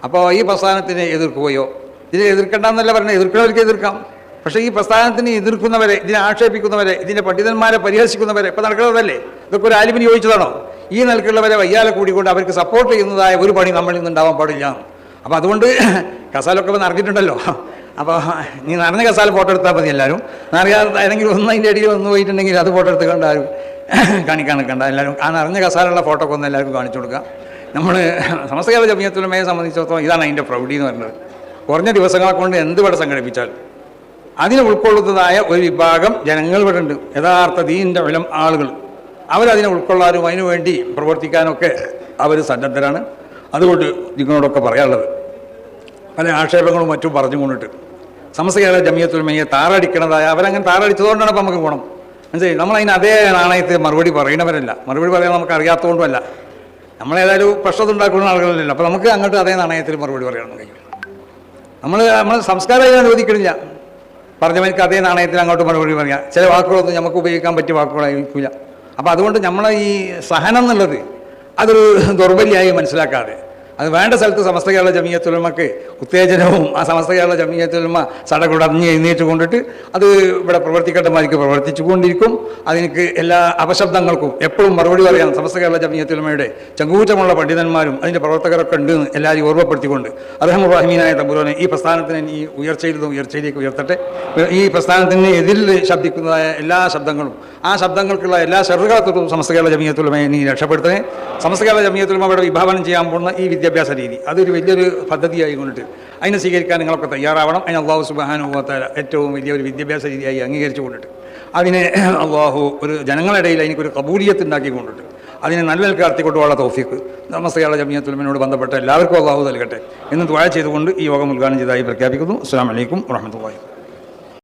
അപ്പോൾ ഈ പ്രസ്ഥാനത്തിനെ എതിർക്കുകയോ ഇതിനെ എതിർക്കേണ്ടെന്നല്ല പറഞ്ഞാൽ എതിർക്കുന്നവർക്ക് എതിർക്കാം. പക്ഷേ ഈ പ്രസ്ഥാനത്തിനെ എതിർക്കുന്നവരെ, ഇതിനെ ആക്ഷേപിക്കുന്നവരെ, ഇതിൻ്റെ പണ്ഡിതന്മാരെ പരിഹസിക്കുന്നവരെ ഇപ്പോൾ നടക്കുന്നതല്ലേ? ഇതൊക്കെ ഒരു ആലിമിന് ചോദിച്ചതാണോ? ഈ നിലക്കുള്ളവരെ വയ്യാലെ കൂടിക്കൊണ്ട് അവർക്ക് സപ്പോർട്ട് ചെയ്യുന്നതായ ഒരു പണി നമ്മളിൽ നിന്നുണ്ടാവാൻ പാടില്ല. അപ്പോൾ അതുകൊണ്ട് കസാലൊക്കെ ഇപ്പോൾ നിറഞ്ഞിട്ടുണ്ടല്ലോ. അപ്പോൾ നീ നിറഞ്ഞ കസാല ഫോട്ടോ എടുത്താൽ മതി എല്ലാവരും. നിറയാതെ ഏതെങ്കിലും ഒന്ന് അതിൻ്റെ അടിയിൽ വന്ന് പോയിട്ടുണ്ടെങ്കിൽ അത് ഫോട്ടോ എടുത്ത് കണ്ട ആരും കാണിക്കാൻ നിൽക്കണ്ട. എല്ലാവരും ആ നിറഞ്ഞ കസാലുള്ള ഫോട്ടോ ഒക്കെ ഒന്ന് എല്ലാവർക്കും കാണിച്ചു കൊടുക്കുക. നമ്മൾ സമസ്ത കേരള ജമീയത്തുൽ ഉലമയെ സംബന്ധിച്ചിടത്തോളം ഇതാണ് അതിൻ്റെ പ്രൗഢി എന്ന് പറയുന്നത്. കുറഞ്ഞ ദിവസങ്ങളെ കൊണ്ട് എന്ത് ഇവിടെ സംഘടിപ്പിച്ചാലും അതിനെ ഉൾക്കൊള്ളുന്നതായ ഒരു വിഭാഗം ജനങ്ങൾ ഇവിടെ ഉണ്ട്. യഥാർത്ഥ ദീനിൻ്റെ വിലം ആളുകൾ അവരതിനെ ഉൾക്കൊള്ളാനും അതിനു വേണ്ടി പ്രവർത്തിക്കാനൊക്കെ അവർ സന്നദ്ധരാണ്. അതുകൊണ്ട് നിങ്ങളോടൊക്കെ പറയാനുള്ളത് പല ആക്ഷേപങ്ങളും മറ്റും പറഞ്ഞു കൊണ്ടിട്ട് സമസ്ത കേരള ജമീയത്തുൽ ഉലമയെ താറടിക്കണതായ അവരങ്ങനെ താറടിച്ചതുകൊണ്ടാണ് ഇപ്പം നമുക്ക് ഗുണം. മനസ്സിലായി? നമ്മളതിന് അതേ നാണയത്തിൽ മറുപടി പറയണവരല്ല. മറുപടി പറയാൻ നമുക്ക് അറിയാത്തതുകൊണ്ടുമല്ല. നമ്മളേതായാലും പ്രശ്നം ഉണ്ടാക്കുന്ന ആളുകളല്ലല്ലോ. അപ്പോൾ നമുക്ക് അങ്ങോട്ട് അതേ നാണയത്തിൽ മറുപടി പറയാനൊന്നും കഴിയില്ല. നമ്മൾ സംസ്കാരം അതിനെ അനുവദിക്കണില്ല. പറഞ്ഞവർക്ക് അതേ നാണയത്തിൽ അങ്ങോട്ട് മറുപടി പറയാം. ചില വാക്കുകളൊന്നും നമുക്ക് ഉപയോഗിക്കാൻ പറ്റിയ വാക്കുകളായിരിക്കില്ല. അപ്പോൾ അതുകൊണ്ട് നമ്മളെ ഈ സഹനം എന്നുള്ളത് അതൊരു ദൗർബല്യമായി മനസ്സിലാക്കാതെ അത് വേണ്ട സ്ഥലത്ത് സമസ്ത കേരള ജമീയത്തുൽ ഉലമക്ക് ഉത്തേജനവും ആ സമസ്ത കേരള ജമീയത്തുൽ ഉലമ സടകുടഞ്ഞ് എഴുന്നേറ്റ് കൊണ്ടിട്ട് അത് ഇവിടെ പ്രവർത്തിക്കേണ്ടമാർക്ക് പ്രവർത്തിച്ചു കൊണ്ടിരിക്കും. അതിനക്ക് എല്ലാ അപശബ്ദങ്ങൾക്കും എപ്പോഴും മറുപടി പറയാൻ സമസ്ത കേരള ജമീയത്തുൽ ഉലമയുടെ ചങ്കൂറ്റമുള്ള പണ്ഡിതന്മാരും അതിൻ്റെ പ്രവർത്തകരൊക്കെ ഉണ്ട് എന്ന് എല്ലാവരും ഓർമ്മപ്പെടുത്തിക്കൊണ്ട് അർഹമുർ റഹീമായ തമ്പുരാനെ ഈ പ്രസ്ഥാനത്തിന് ഈ ഉയർച്ചയിലേക്ക് ഉയർത്തട്ടെ. ഈ പ്രസ്ഥാനത്തിന് എതിരിൽ ശബ്ദിക്കുന്നതായ എല്ലാ ശബ്ദങ്ങളും ആ ശബ്ദങ്ങൾക്കുള്ള എല്ലാ ഷർറുകളത്തും സമസ്ത കേരള ജമീയത്തുൽ ഉലമയെ നീ രക്ഷപ്പെടുത്തണേ. സമസ്ത കേരള ജമീയത്തുൽ ഉലമ ഇവിടെ വിഭാവനം ചെയ്യാൻ പോകുന്ന ഈ വിദ്യാഭ്യാസ രീതി അതൊരു വലിയൊരു പദ്ധതിയായി കൊണ്ടിട്ട് അതിനെ സ്വീകരിക്കാൻ നിങ്ങളൊക്കെ തയ്യാറാവണം. അതിന് അള്ളാഹു സുബ്ഹാനഹു വ തആല ഏറ്റവും വലിയൊരു വിദ്യാഭ്യാസ രീതിയായി അംഗീകരിച്ചു കൊണ്ടിട്ട് അതിനെ അള്ളാഹു ഒരു ജനങ്ങളിടയിൽ അതിനൊരു കബൂലിയത്ത് ഉണ്ടാക്കി കൊണ്ടിട്ട് അതിനെ നല്ല നിലക്കാർത്തിക്കൊണ്ടുള്ള തൗഫീഖ് സമസ്ത കേരള ജമീയത്തുൽ ഉലമയോട് ബന്ധപ്പെട്ട എല്ലാവർക്കും അള്ളാഹു നൽകട്ടെ എന്ന് ദുആ ചെയ്തുകൊണ്ട് ഈ യോഗം ഉദ്ഘാടനം ചെയ്തതായി പ്രഖ്യാപിക്കുന്നു. അസ്സലാമു അലൈക്കും വറഹ്മത്തുള്ളാഹി.